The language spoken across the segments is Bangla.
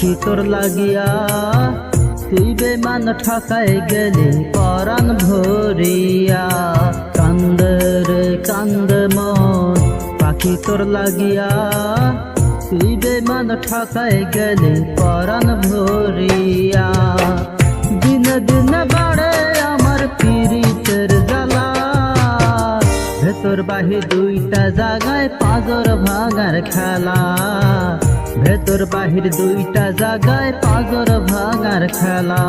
পাখি তোর লাগিয়া তুই বেমান ঠকাই গেলি পরাণ ভরিয়া। কান্দে রে কান্দে মন পাখি তোর লাগিয়া তুই বেমান ঠকাই গেলি পরাণ ভরিয়া। দিন দিন বাড়ে আমার পিরিতের জ্বালা, ভেতর বাহির দুইটা জায়গায় পাঁজর ভাঙার খেলা। ভেতর বাহির দুইটা জায়গায় পাঁজর ভাঙার খেলা।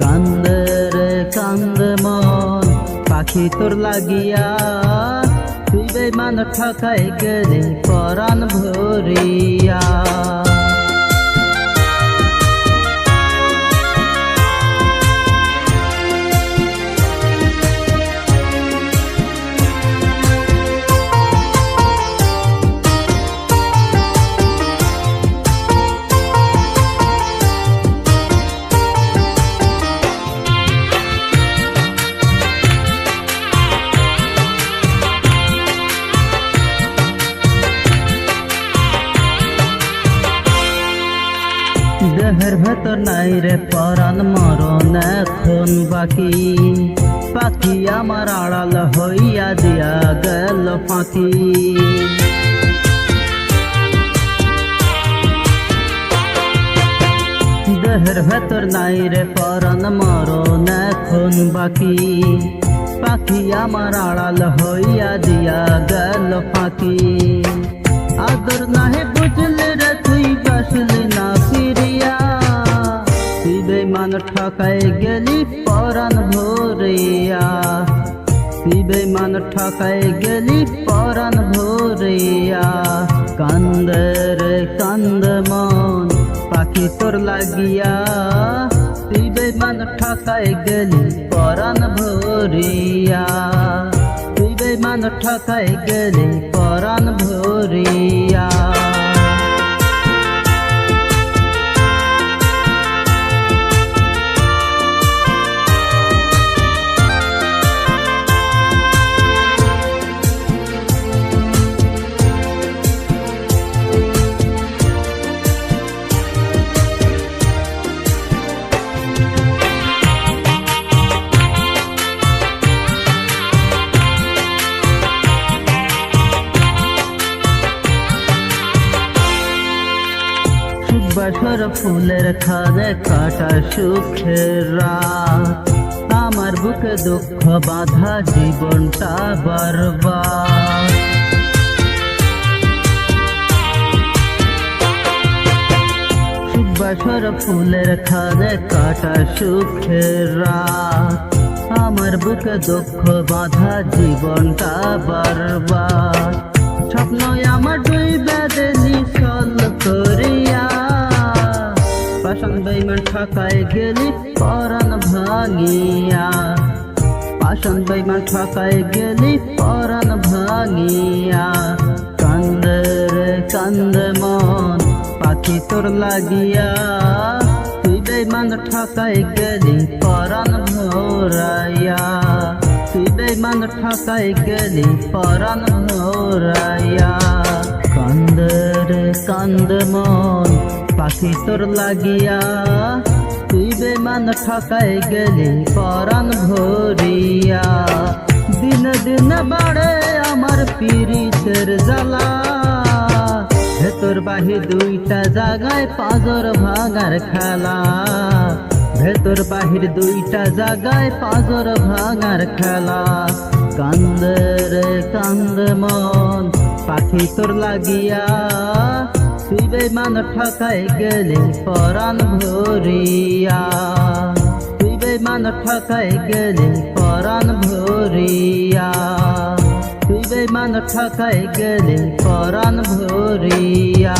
কান্দে রে কান্দে মন পাখি তোর লাগিয়া তুই বেমান ঠকাই গেলি পরাণ ভরিয়া। দেহের ভেতর নাই রে পরাণ মরণ এখন বাকি, পাখি আমার আড়াল হইয়া দিয়া গেল ফাঁকি। দেহের ভেতর নাই রে পরাণ মরণ এখন বাকি, পাখি আমার আড়াল হইয়া দিয়া গেল ফাঁকি। আদর নাহে বুঝলে রে তুই বাসলি না ফিরিয়া, তুই বেমান ঠকাই গেলি পরাণ ভরিয়া। তুই বেমান ঠকাই গেলি পরাণ ভরিয়া। কান্দে রে কান্দে মন পাখি তোর লাগিয়া তুই বেমান ঠকাই গেলি পরাণ ভরিয়া। তুই বেমান ঠকাই গেলি পরাণ ভরিয়া। বাসর ফুলের খানে কাটা সুখের রাত, আমার বুকে দুঃখ বাঁধা জীবনটা বরবাদ। বাসর ফুলের খানে কাটা সুখের রাত, আমার বুকে দুঃখ বাঁধা জীবনটা বরবাদ। স্বপ্ন আমার ডুইবা দিলি ছল করিয়া, পাষাণ বেইমান ঠকাই গেলি পরাণ ভাঙিয়া। পাষাণ বেইমান ঠকাই গেলি পরাণ ভাঙিয়া। কান্দে রে কান্দে মন পাখি তোর লাগিয়া তুই বেইমান ঠকাই গেলি পরাণ ভরাইয়া। তুই বেইমান ঠকাই গেলি পরাণ ভরাইয়া। কান্দে রে কান্দে মন পাখি তোর লাগিয়া তুই বেমান ঠকাই গেলি পরাণ ভরিয়া। দিন দিন বাড়ে আমার পিরিতের জ্বালা, ভেতর বাহির দুইটা জায়গায় পাঁজর ভাঙার খেলা। ভেতর বাহির দুইটা জায়গায় পাঁজর ভাঙার খেলা। কান্দে রে কান্দে মন পাখি তোর লাগিয়া তুই বেমান ঠকাই গেলি পরাণ ভরিয়া। তুই বেমান ঠকাই গেলি পরাণ ভরিয়া। তুই বেমান ঠকাই গেলি পরাণ ভরিয়া।